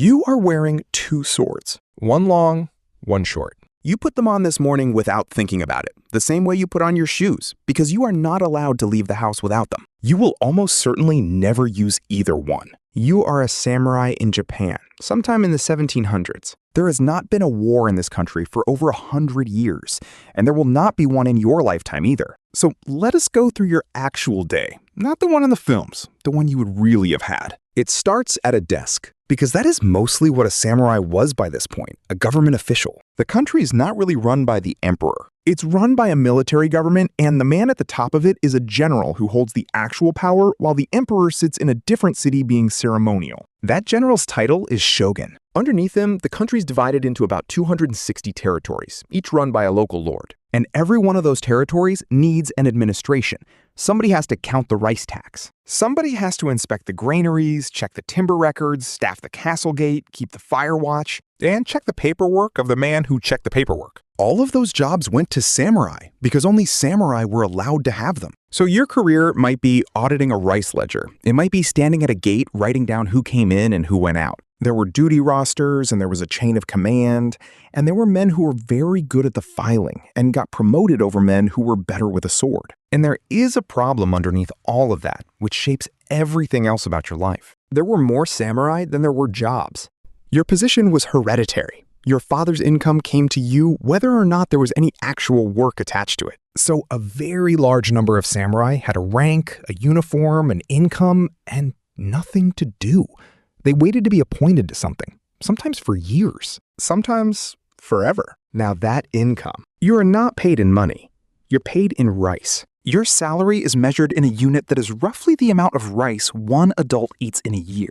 You are wearing two swords, one long, one short. You put them on this morning without thinking about it, the same way you put on your shoes, because you are not allowed to leave the house without them. You will almost certainly never use either one. You are a samurai in Japan, sometime in the 1700s. There has not been a war in this country for over 100 years, and there will not be one in your lifetime either. So let us go through your actual day, not the one in the films, the one you would really have had. It starts at a desk, because that is mostly what a samurai was by this point, a government official. The country is not really run by the emperor. It's run by a military government, and the man at the top of it is a general who holds the actual power, while the emperor sits in a different city being ceremonial. That general's title is Shogun. Underneath him, the country's divided into about 260 territories, each run by a local lord. And every one of those territories needs an administration. Somebody has to count the rice tax. Somebody has to inspect the granaries, check the timber records, staff the castle gate, keep the fire watch, and check the paperwork of the man who checked the paperwork. All of those jobs went to samurai because only samurai were allowed to have them. So your career might be auditing a rice ledger. It might be standing at a gate writing down who came in and who went out. There were duty rosters, and there was a chain of command, and there were men who were very good at the filing and got promoted over men who were better with a sword. And there is a problem underneath all of that, which shapes everything else about your life. There were more samurai than there were jobs. Your position was hereditary. Your father's income came to you whether or not there was any actual work attached to it. So a very large number of samurai had a rank, a uniform, an income, and nothing to do. They waited to be appointed to something, sometimes for years, sometimes forever. Now that income, you are not paid in money. You're paid in rice. Your salary is measured in a unit that is roughly the amount of rice one adult eats in a year.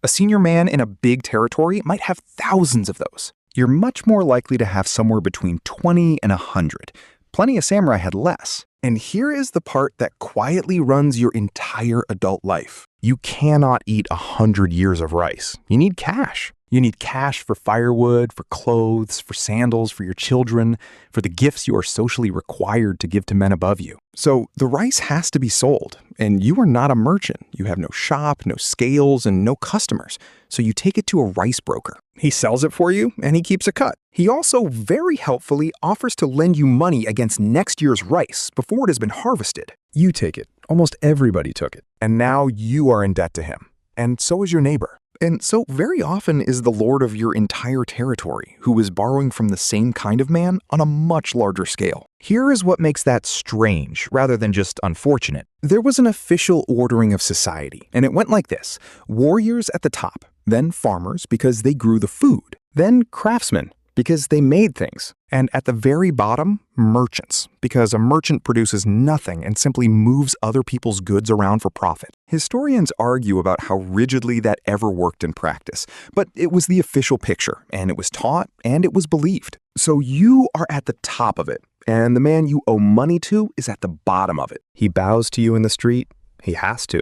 A senior man in a big territory might have thousands of those. You're much more likely to have somewhere between 20 and 100. Plenty of samurai had less. And here is the part that quietly runs your entire adult life. You cannot eat 100 years of rice. You need cash. You need cash for firewood, for clothes, for sandals, for your children, for the gifts you are socially required to give to men above you. So the rice has to be sold, and you are not a merchant. You have no shop, no scales, and no customers. So you take it to a rice broker. He sells it for you, and he keeps a cut. He also very helpfully offers to lend you money against next year's rice before it has been harvested. You take it. Almost everybody took it. And now you are in debt to him. And so is your neighbor. And so very often is the lord of your entire territory who is borrowing from the same kind of man on a much larger scale. Here is what makes that strange rather than just unfortunate. There was an official ordering of society, and it went like this. Warriors at the top, then farmers because they grew the food, then craftsmen because they made things, and at the very bottom, merchants, because a merchant produces nothing and simply moves other people's goods around for profit. Historians argue about how rigidly that ever worked in practice, but it was the official picture, and it was taught, and it was believed. So you are at the top of it, and the man you owe money to is at the bottom of it. He bows to you in the street. He has to.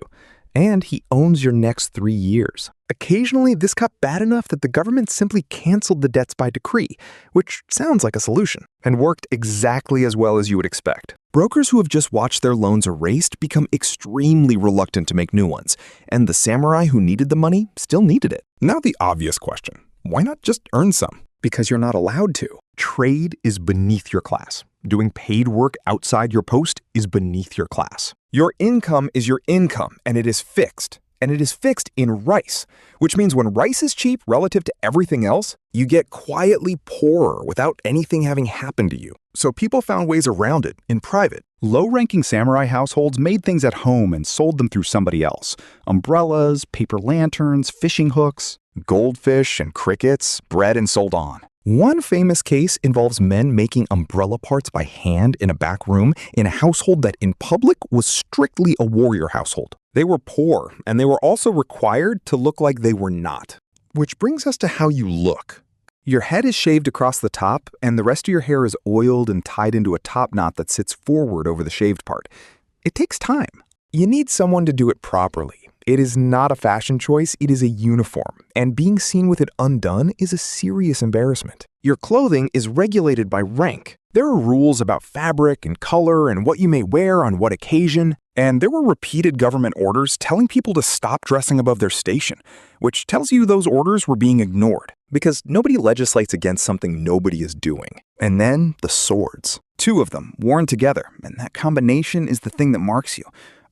And he owns your next 3 years. Occasionally, this got bad enough that the government simply canceled the debts by decree, which sounds like a solution, and worked exactly as well as you would expect. Brokers who have just watched their loans erased become extremely reluctant to make new ones, and the samurai who needed the money still needed it. Now the obvious question, why not just earn some? Because you're not allowed to. Trade is beneath your class. Doing paid work outside your post is beneath your class. Your income is your income, and it is fixed. And it is fixed in rice, which means when rice is cheap relative to everything else, you get quietly poorer without anything having happened to you. So people found ways around it in private. Low-ranking samurai households made things at home and sold them through somebody else. Umbrellas, paper lanterns, fishing hooks, goldfish and crickets, bred and sold on. One famous case involves men making umbrella parts by hand in a back room in a household that in public was strictly a warrior household. They were poor, and they were also required to look like they were not. Which brings us to how you look. Your head is shaved across the top, and the rest of your hair is oiled and tied into a top knot that sits forward over the shaved part. It takes time. You need someone to do it properly. It is not a fashion choice, it is a uniform, and being seen with it undone is a serious embarrassment. Your clothing is regulated by rank. There are rules about fabric and color and what you may wear on what occasion, and there were repeated government orders telling people to stop dressing above their station, which tells you those orders were being ignored, because nobody legislates against something nobody is doing. And then the swords. 2 of them, worn together, and that combination is the thing that marks you.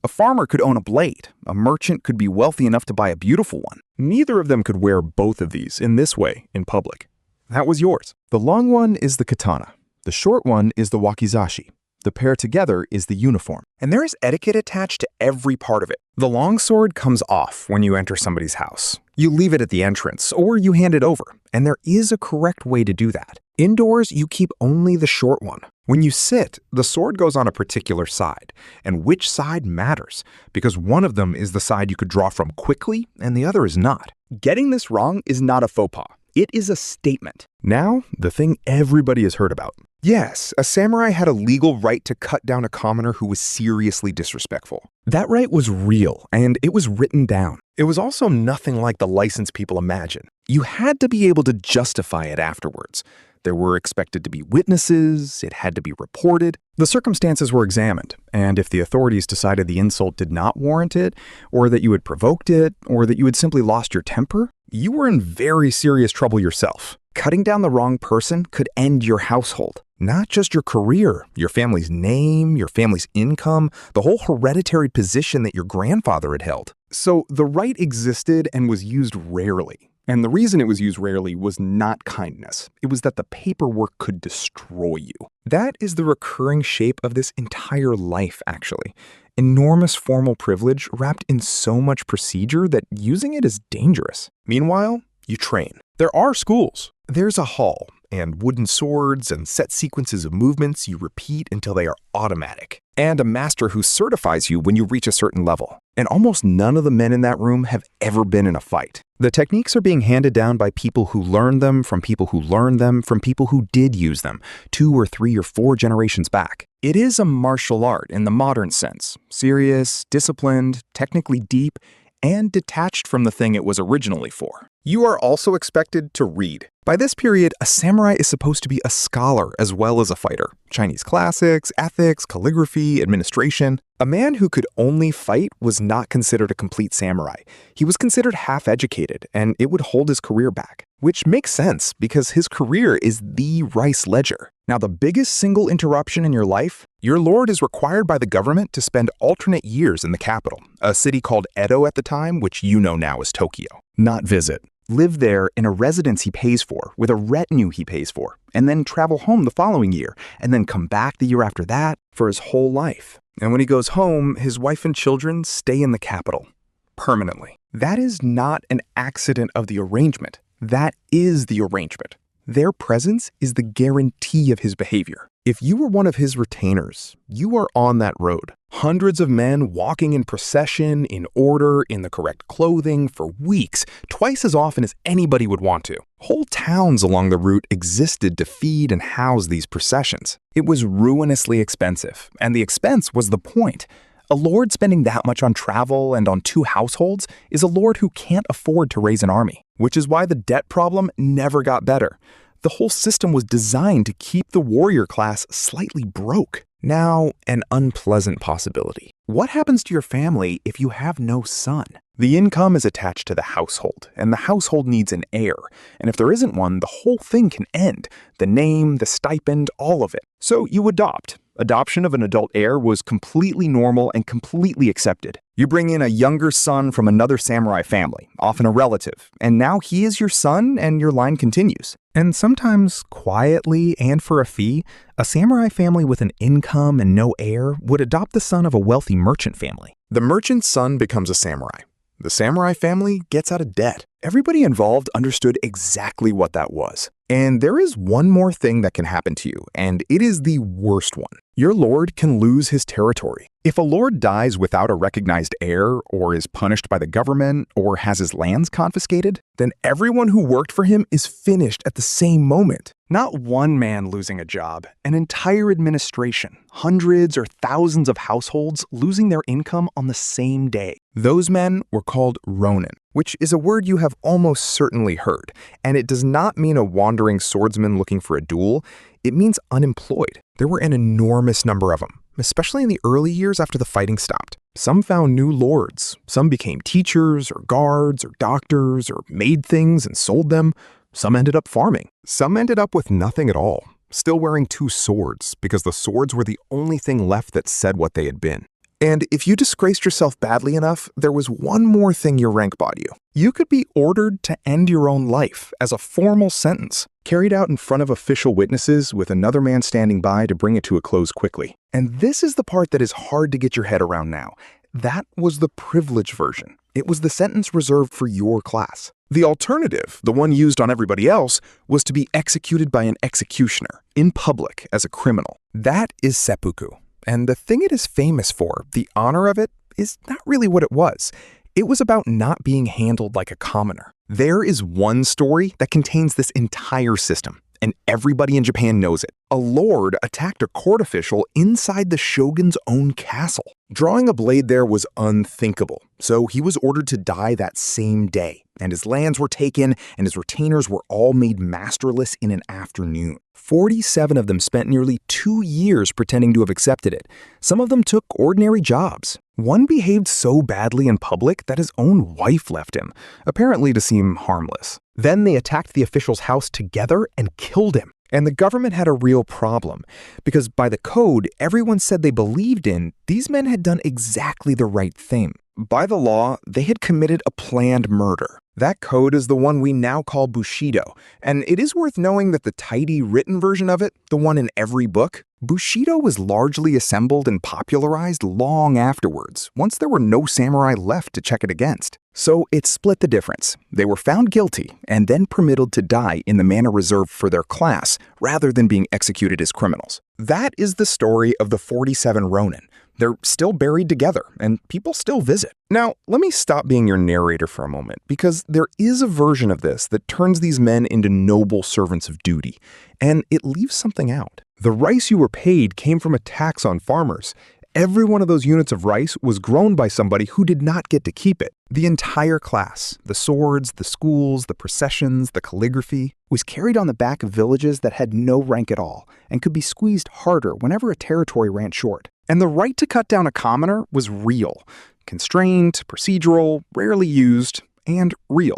A farmer could own a blade. A merchant could be wealthy enough to buy a beautiful one. Neither of them could wear both of these in this way in public. That was yours. The long one is the katana. The short one is the wakizashi. The pair together is the uniform. And there is etiquette attached to every part of it. The long sword comes off when you enter somebody's house. You leave it at the entrance, or you hand it over, and there is a correct way to do that. Indoors, you keep only the short one. When you sit, the sword goes on a particular side, and which side matters, because one of them is the side you could draw from quickly, and the other is not. Getting this wrong is not a faux pas. It is a statement. Now, the thing everybody has heard about. Yes, a samurai had a legal right to cut down a commoner who was seriously disrespectful. That right was real, and it was written down. It was also nothing like the license people imagine. You had to be able to justify it afterwards. There were expected to be witnesses, it had to be reported. The circumstances were examined, and if the authorities decided the insult did not warrant it, or that you had provoked it, or that you had simply lost your temper, you were in very serious trouble yourself. Cutting down the wrong person could end your household. Not just your career, your family's name, your family's income, the whole hereditary position that your grandfather had held. So the right existed and was used rarely. And the reason it was used rarely was not kindness. It was that the paperwork could destroy you. That is the recurring shape of this entire life, actually. Enormous formal privilege wrapped in so much procedure that using it is dangerous. Meanwhile, you train. There are schools. There's a hall, and wooden swords, and set sequences of movements you repeat until they are automatic. And a master who certifies you when you reach a certain level. And almost none of the men in that room have ever been in a fight. The techniques are being handed down by people who learned them, from people who learned them, from people who did use them, 2 or 3 or 4 generations back. It is a martial art in the modern sense. Serious, disciplined, technically deep, and detached from the thing it was originally for. You are also expected to read. By this period, a samurai is supposed to be a scholar as well as a fighter. Chinese classics, ethics, calligraphy, administration. A man who could only fight was not considered a complete samurai. He was considered half-educated, and it would hold his career back. Which makes sense, because his career is the rice ledger. Now, the biggest single interruption in your life, your lord is required by the government to spend alternate years in the capital, a city called Edo at the time, which you know now as Tokyo. Not visit. Live there in a residence he pays for, with a retinue he pays for, and then travel home the following year, and then come back the year after that for his whole life. And when he goes home, his wife and children stay in the capital. Permanently. That is not an accident of the arrangement. That is the arrangement. Their presence is the guarantee of his behavior. If you were one of his retainers, you are on that road. Hundreds of men walking in procession, in order, in the correct clothing, for weeks, twice as often as anybody would want to. Whole towns along the route existed to feed and house these processions. It was ruinously expensive, and the expense was the point. A lord spending that much on travel and on 2 households is a lord who can't afford to raise an army, which is why the debt problem never got better. The whole system was designed to keep the warrior class slightly broke. Now, an unpleasant possibility. What happens to your family if you have no son? The income is attached to the household, and the household needs an heir. And if there isn't one, the whole thing can end. The name, the stipend, all of it. So you adopt. Adoption of an adult heir was completely normal and completely accepted. You bring in a younger son from another samurai family, often a relative, and now he is your son and your line continues. And sometimes, quietly and for a fee, a samurai family with an income and no heir would adopt the son of a wealthy merchant family. The merchant's son becomes a samurai. The samurai family gets out of debt. Everybody involved understood exactly what that was. And there is one more thing that can happen to you, and it is the worst one. Your lord can lose his territory. If a lord dies without a recognized heir, or is punished by the government, or has his lands confiscated, then everyone who worked for him is finished at the same moment. Not one man losing a job, an entire administration, hundreds or thousands of households losing their income on the same day. Those men were called Ronin, which is a word you have almost certainly heard, and it does not mean a wandering swordsman looking for a duel. It means unemployed. There were an enormous number of them, especially in the early years after the fighting stopped. Some found new lords, some became teachers or guards or doctors or made things and sold them. Some ended up farming. Some ended up with nothing at all, still wearing two swords because the swords were the only thing left that said what they had been. And if you disgraced yourself badly enough, there was one more thing your rank bought you. You could be ordered to end your own life as a formal sentence, carried out in front of official witnesses with another man standing by to bring it to a close quickly. And this is the part that is hard to get your head around now. That was the privileged version. It was the sentence reserved for your class. The alternative, the one used on everybody else, was to be executed by an executioner in public as a criminal. That is seppuku. And the thing it is famous for, the honor of it, is not really what it was. It was about not being handled like a commoner. There is one story that contains this entire system, and everybody in Japan knows it. A lord attacked a court official inside the shogun's own castle. Drawing a blade there was unthinkable, so he was ordered to die that same day, and his lands were taken, and his retainers were all made masterless in an afternoon. 47 of them spent nearly 2 years pretending to have accepted it. Some of them took ordinary jobs. One behaved so badly in public that his own wife left him, apparently to seem harmless. Then they attacked the official's house together and killed him. And the government had a real problem, because by the code everyone said they believed in, these men had done exactly the right thing. By the law, they had committed a planned murder. That code is the one we now call Bushido, and it is worth knowing that the tidy written version of it, the one in every book, Bushido was largely assembled and popularized long afterwards, once there were no samurai left to check it against. So it split the difference. They were found guilty and then permitted to die in the manner reserved for their class, rather than being executed as criminals. That is the story of the 47 Ronin. They're still buried together, and people still visit. Now, let me stop being your narrator for a moment, because there is a version of this that turns these men into noble servants of duty, and it leaves something out. The rice you were paid came from a tax on farmers. Every one of those units of rice was grown by somebody who did not get to keep it. The entire class, the swords, the schools, the processions, the calligraphy, was carried on the back of villages that had no rank at all, and could be squeezed harder whenever a territory ran short. And the right to cut down a commoner was real. Constrained, procedural, rarely used, and real.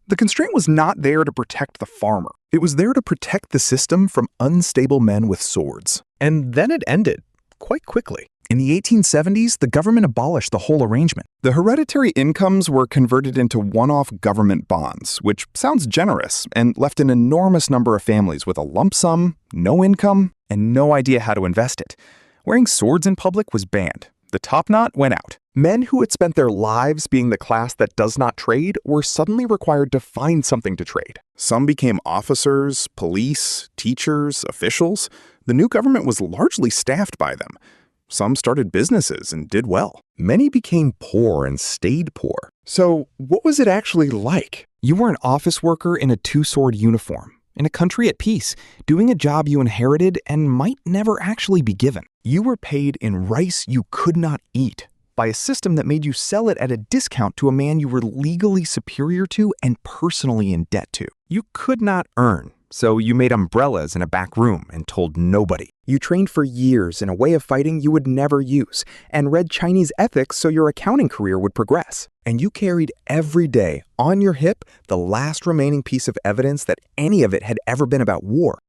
The constraint was not there to protect the farmer. It was there to protect the system from unstable men with swords. And then it ended, quite quickly. In the 1870s, the government abolished the whole arrangement. The hereditary incomes were converted into one-off government bonds, which sounds generous, and left an enormous number of families with a lump sum, no income, and no idea how to invest it. Wearing swords in public was banned. The topknot went out. Men who had spent their lives being the class that does not trade were suddenly required to find something to trade. Some became officers, police, teachers, officials. The new government was largely staffed by them. Some started businesses and did well. Many became poor and stayed poor. So what was it actually like? You were an office worker in a two-sword uniform, in a country at peace, doing a job you inherited and might never actually be given. You were paid in rice you could not eat, by a system that made you sell it at a discount to a man you were legally superior to and personally in debt to. You could not earn, so you made umbrellas in a back room and told nobody. You trained for years in a way of fighting you would never use, and read Chinese ethics so your accounting career would progress. And you carried every day on your hip the last remaining piece of evidence that any of it had ever been about war.